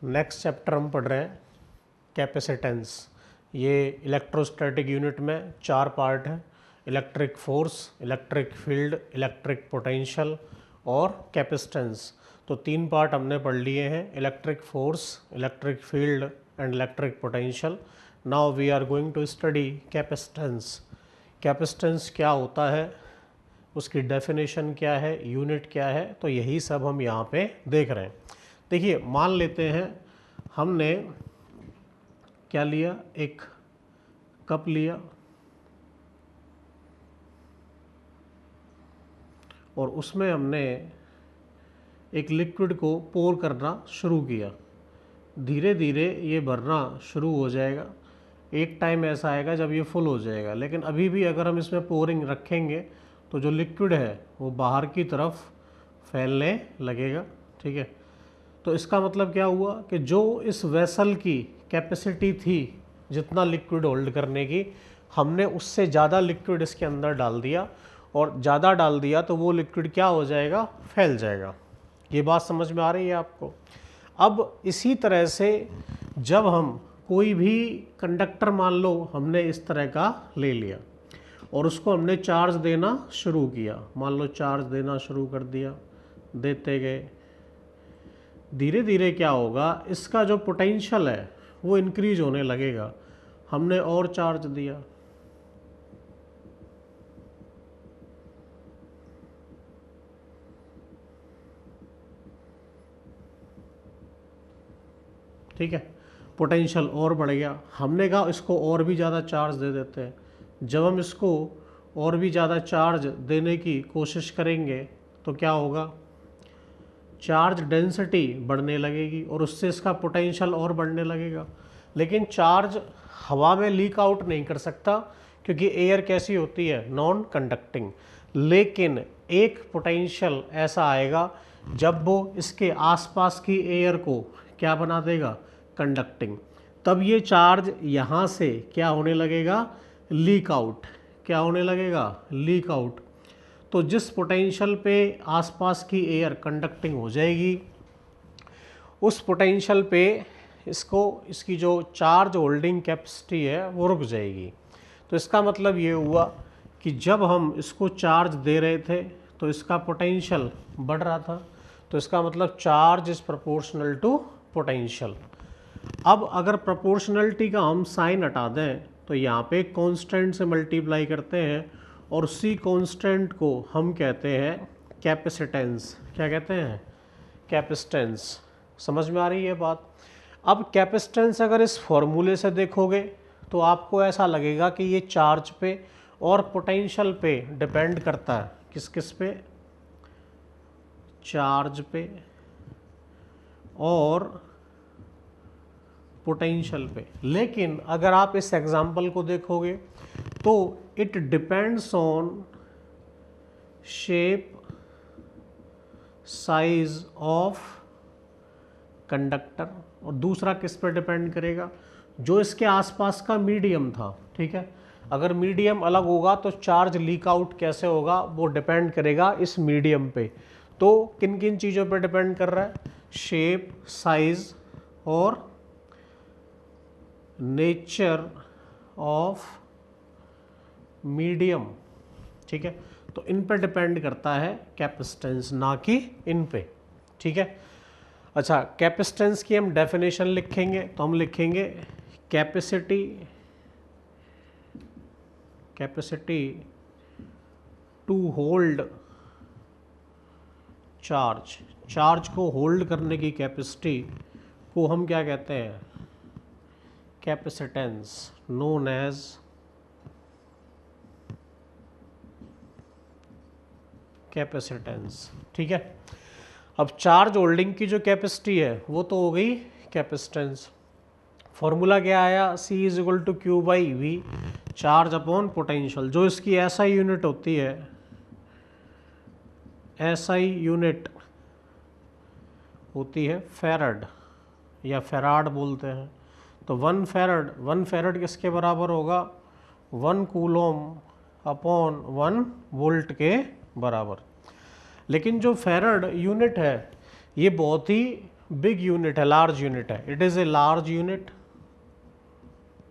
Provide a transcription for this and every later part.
Next chapter हम पढ़ रहे हैं कैपेसिटेंस। ये इलेक्ट्रोस्टैटिक यूनिट में 4 पार्ट हैं, electric force, electric field, electric potential और कैपेसिटेंस। तो 3 पार्ट हमने पढ़ लिए हैं, electric force, electric field and electric potential. Now we are going to study capacitance. Capacitance क्या होता है, उसकी डेफिनेशन क्या है, यूनिट क्या है, तो यही सब हम यहाँ पे देख रहे हैं। देखिए, मान लेते हैं हमने क्या लिया, एक कप लिया और उसमें हमने एक लिक्विड को पोर करना शुरू किया। धीरे धीरे ये भरना शुरू हो जाएगा, एक टाइम ऐसा आएगा जब ये फुल हो जाएगा। लेकिन अभी भी अगर हम इसमें पोरिंग रखेंगे तो जो लिक्विड है वो बाहर की तरफ फैलने लगेगा। ठीक है, तो इसका मतलब क्या हुआ कि जो इस वेसल की कैपेसिटी थी जितना लिक्विड होल्ड करने की, हमने उससे ज़्यादा लिक्विड इसके अंदर डाल दिया, और ज़्यादा डाल दिया तो वो लिक्विड क्या हो जाएगा, फैल जाएगा। ये बात समझ में आ रही है आपको? अब इसी तरह से जब हम कोई भी कंडक्टर, मान लो हमने इस तरह का ले लिया और उसको हमने चार्ज देना शुरू किया, मान लो चार्ज देना शुरू कर दिया, देते गए, धीरे धीरे क्या होगा, इसका जो पोटेंशियल है वो इंक्रीज होने लगेगा। हमने और चार्ज दिया, ठीक है, पोटेंशियल और बढ़ गया। हमने कहा इसको और भी ज़्यादा चार्ज दे देते हैं। जब हम इसको और भी ज़्यादा चार्ज देने की कोशिश करेंगे तो क्या होगा, चार्ज डेंसिटी बढ़ने लगेगी और उससे इसका पोटेंशियल और बढ़ने लगेगा। लेकिन चार्ज हवा में लीक आउट नहीं कर सकता, क्योंकि एयर कैसी होती है, नॉन कंडक्टिंग। लेकिन एक पोटेंशियल ऐसा आएगा जब वो इसके आसपास की एयर को क्या बना देगा, कंडक्टिंग। तब ये चार्ज यहाँ से क्या होने लगेगा, लीक आउट। क्या होने लगेगा, लीक आउट। तो जिस पोटेंशियल पे आसपास की एयर कंडक्टिंग हो जाएगी, उस पोटेंशियल पे इसकी जो चार्ज होल्डिंग कैपेसिटी है वो रुक जाएगी। तो इसका मतलब ये हुआ कि जब हम इसको चार्ज दे रहे थे तो इसका पोटेंशियल बढ़ रहा था। तो इसका मतलब charge is proportional to potential. अब अगर प्रोपोर्शनलिटी का हम साइन हटा दें तो यहाँ पे कांस्टेंट से मल्टीप्लाई करते हैं और उसी कांस्टेंट को हम कहते हैं कैपेसिटेंस। क्या कहते हैं, कैपेसिटेंस। समझ में आ रही है बात? अब कैपेसिटेंस अगर इस फॉर्मूले से देखोगे तो आपको ऐसा लगेगा कि ये चार्ज पे और पोटेंशियल पे डिपेंड करता है। किस किस पे, चार्ज पे और पोटेंशियल पे। लेकिन अगर आप इस एग्जांपल को देखोगे तो it depends on shape, size of conductor, और दूसरा किस पर डिपेंड करेगा, जो इसके आसपास का मीडियम था। ठीक है, अगर मीडियम अलग होगा तो चार्ज लीक आउट कैसे होगा, वो डिपेंड करेगा इस मीडियम पे। तो किन किन चीज़ों पे डिपेंड कर रहा है, शेप, साइज और नेचर ऑफ मीडियम। ठीक है, तो इन पर डिपेंड करता है कैपेसिटेंस, ना कि इन पे। ठीक है, अच्छा, कैपेसिटेंस की हम डेफिनेशन लिखेंगे तो हम लिखेंगे capacity to hold charge. Charge को होल्ड करने की कैपेसिटी को हम क्या कहते हैं, कैपेसिटेंस, नोन एज कैपेसिटेंस। ठीक है, अब चार्ज होल्डिंग की जो कैपेसिटी है वो तो हो गई कैपेसिटेंस। फॉर्मूला क्या आया, C is equal to Q by V, charge upon potential. जो इसकी SI यूनिट होती है, SI यूनिट होती है फेराड या फेराड बोलते हैं। तो 1 फेराड किसके बराबर होगा, 1 कूलोम अपॉन 1 वोल्ट के बराबर। लेकिन जो फेराड यूनिट है ये बहुत ही बिग यूनिट है, लार्ज यूनिट है, it is a large unit,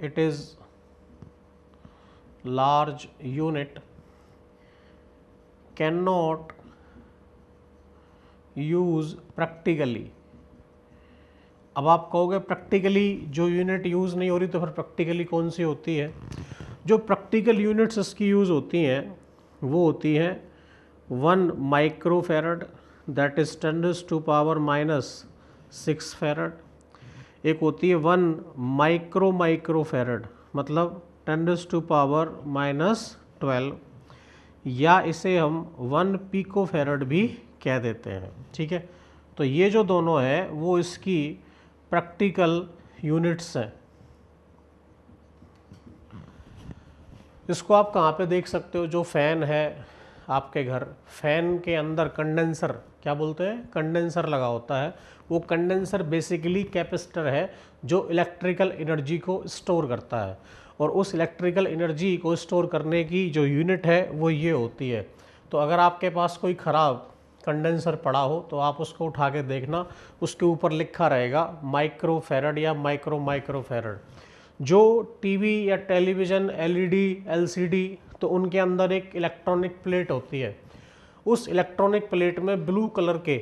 it is large unit can not use practically. अब आप कहोगे प्रैक्टिकली जो यूनिट यूज़ नहीं हो रही तो फिर प्रैक्टिकली कौन सी होती है? जो प्रैक्टिकल यूनिट्स इसकी यूज़ होती हैं वो होती हैं 1 माइक्रोफैरड दैट इज़ 10⁻⁻6 फैरड, एक होती है 1 माइक्रोफैरड मतलब 10⁻⁻12, या इसे हम 1 पिकोफैरड भी कह देते हैं। ठीक है, तो ये जो दोनों है वो इसकी प्रैक्टिकल यूनिट्स हैं। इसको आप कहाँ पे देख सकते हो? जो फैन है आपके घर, फैन के अंदर कंडेंसर, क्या बोलते हैं, कंडेंसर लगा होता है। वो कंडेंसर बेसिकली कैपेसिटर है जो इलेक्ट्रिकल एनर्जी को स्टोर करता है, और उस इलेक्ट्रिकल एनर्जी को स्टोर करने की जो यूनिट है वो ये होती है। तो अगर आपके पास कोई ख़राब कंडेंसर पड़ा हो तो आप उसको उठा के देखना, उसके ऊपर लिखा रहेगा माइक्रोफैरड या माइक्रोफैरड। जो टीवी या टेलीविज़न, एलईडी, एलसीडी, तो उनके अंदर एक इलेक्ट्रॉनिक प्लेट होती है। उस इलेक्ट्रॉनिक प्लेट में ब्लू कलर के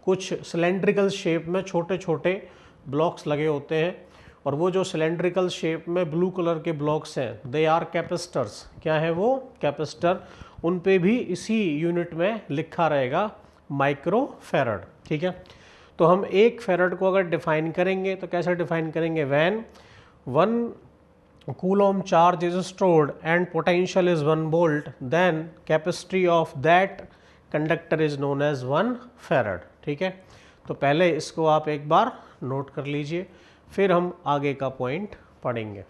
कुछ सिलेंड्रिकल शेप में छोटे छोटे ब्लॉक्स लगे होते हैं, और वो जो सिलेंड्रिकल शेप में ब्लू कलर के ब्लॉक्स हैं दे आर कैपेसिटर्स। क्या है वो? कैपेसिटर। उन पे भी इसी यूनिट में लिखा रहेगा माइक्रोफैरड। ठीक है, तो हम एक फैरड को अगर डिफाइन करेंगे तो कैसे डिफाइन करेंगे? When 1 coulomb charge is stored and potential is 1 volt, then capacity of that conductor is known as 1 farad। ठीक है, तो पहले इसको आप एक बार नोट कर लीजिए, फिर हम आगे का पॉइंट पढ़ेंगे।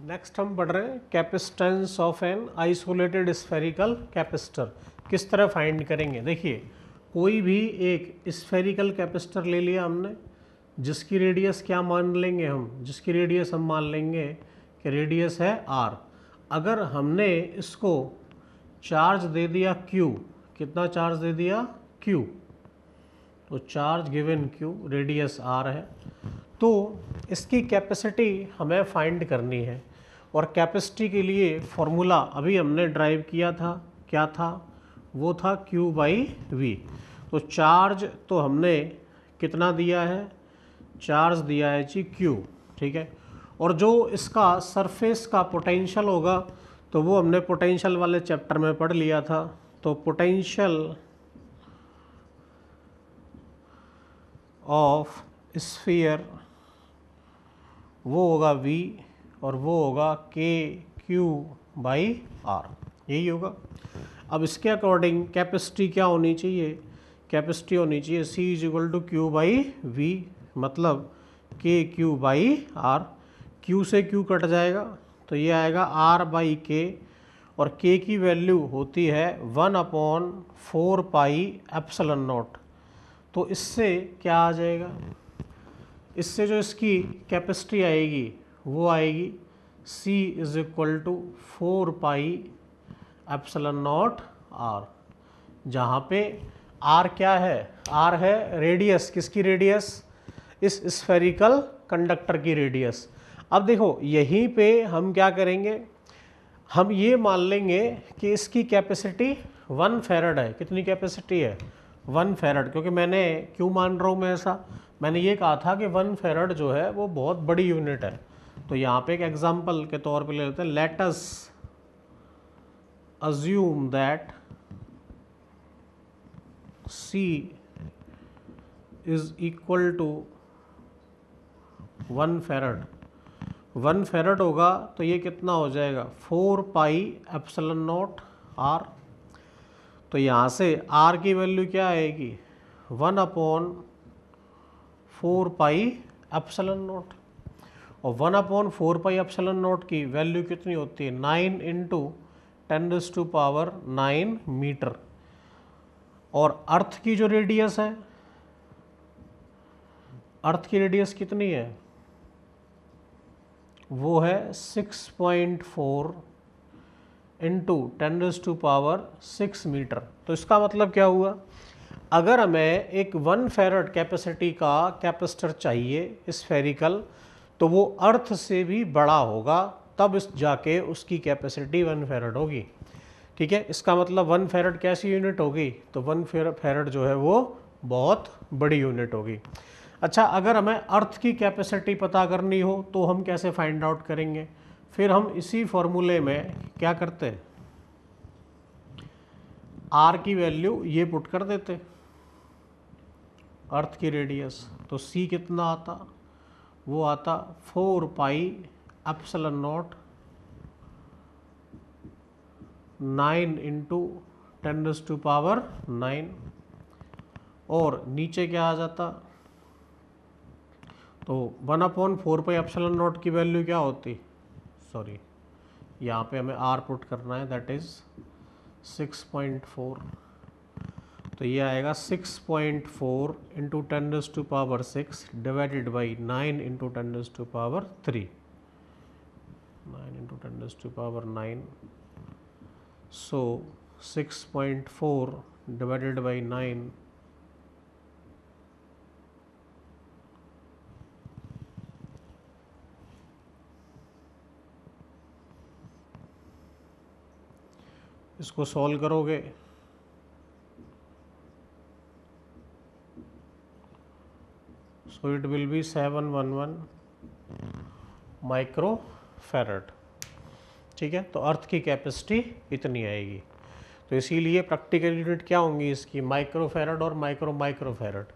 नेक्स्ट हम पढ़ रहे हैं capacitance of an isolated spherical capacitor. किस तरह फाइंड करेंगे? देखिए, कोई भी एक स्फेरिकल कैपेसिटर ले लिया हमने, जिसकी रेडियस क्या मान लेंगे हम? जिसकी रेडियस हम मान लेंगे कि रेडियस है r। अगर हमने इसको चार्ज दे दिया q, कितना चार्ज दे दिया? q, तो charge given q, radius r है, तो इसकी कैपेसिटी हमें फाइंड करनी है। और कैपेसिटी के लिए फॉर्मूला अभी हमने ड्राइव किया था, क्या था? वो था q/v। तो चार्ज तो हमने कितना दिया है? चार्ज दिया है जी q। ठीक है, और जो इसका सरफेस का पोटेंशियल होगा तो वो हमने पोटेंशियल वाले चैप्टर में पढ़ लिया था। तो पोटेंशियल ऑफ स्फीयर वो होगा v, और वो होगा kq/r, यही होगा। अब इसके अकॉर्डिंग कैपेसिटी क्या होनी चाहिए? कैपेसिटी होनी चाहिए c = q/v, मतलब kq/r। q से q कट जाएगा तो ये आएगा r/k, और k की वैल्यू होती है 1/4πε0। तो इससे क्या आ जाएगा? इससे जो इसकी कैपेसिटी आएगी वो आएगी c = 4πε0r, जहाँ पे r क्या है? r है रेडियस, किसकी रेडियस? इस स्फेरिकल कंडक्टर की रेडियस। अब देखो यहीं पे हम क्या करेंगे, हम ये मान लेंगे कि इसकी कैपेसिटी 1 फैरड है। कितनी कैपेसिटी है? 1 फैरड। क्योंकि मैंने क्यों मान रहा हूँ मैं ऐसा? मैंने ये कहा था कि 1 फैरड जो है वो बहुत बड़ी यूनिट है। तो यहाँ पे एक एग्जांपल के तौर पे ले लेते हैं, let us assume that C is equal to 1 farad. 1 farad होगा तो ये कितना हो जाएगा? 4πε0r। तो यहाँ से r की वैल्यू क्या आएगी? 1/4πε0, और 1/4πε0 की वैल्यू कितनी होती है? 9 × 10⁹ मीटर। और अर्थ की जो रेडियस है, अर्थ की रेडियस कितनी है? वो है 6.4 × 10⁶ मीटर। तो इसका मतलब क्या हुआ? अगर हमें एक 1 फैरड कैपेसिटी का कैपेसिटर चाहिए स्फेरिकल, तो वो अर्थ से भी बड़ा होगा, तब इस जाके उसकी कैपेसिटी 1 फैरड होगी। ठीक है, इसका मतलब 1 फैरड कैसी यूनिट होगी, तो 1 फैरड जो है वो बहुत बड़ी यूनिट होगी। अच्छा, अगर हमें अर्थ की कैपेसिटी पता करनी हो तो हम कैसे फाइंड आउट करेंगे? फिर हम इसी फॉर्मूले में क्या करते हैं, आर की वैल्यू ये पुट कर देते, अर्थ की रेडियस, तो सी कितना आता, वो आता 4 पाई एप्सिलॉन नॉट 9 इंटू 10⁻⁹, और नीचे क्या आ जाता, तो 1/4 पाई एप्सिलॉन नॉट की वैल्यू क्या होती, सॉरी यहाँ पे हमें आर पुट करना है, दैट इज 6.4, तो ये आएगा 6.4 into 10⁻⁶ divided by 9 into 10⁻3, 9 into 10⁻9, so 6.4 divided by 9, इसको सॉल्व करोगे so it will be 711 micro farad. ठीक है, तो अर्थ की कैपेसिटी इतनी आएगी। तो इसीलिए प्रैक्टिकल यूनिट क्या होंगी इसकी, माइक्रो फैरड और माइक्रो फैरड,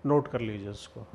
नोट कर लीजिए इसको।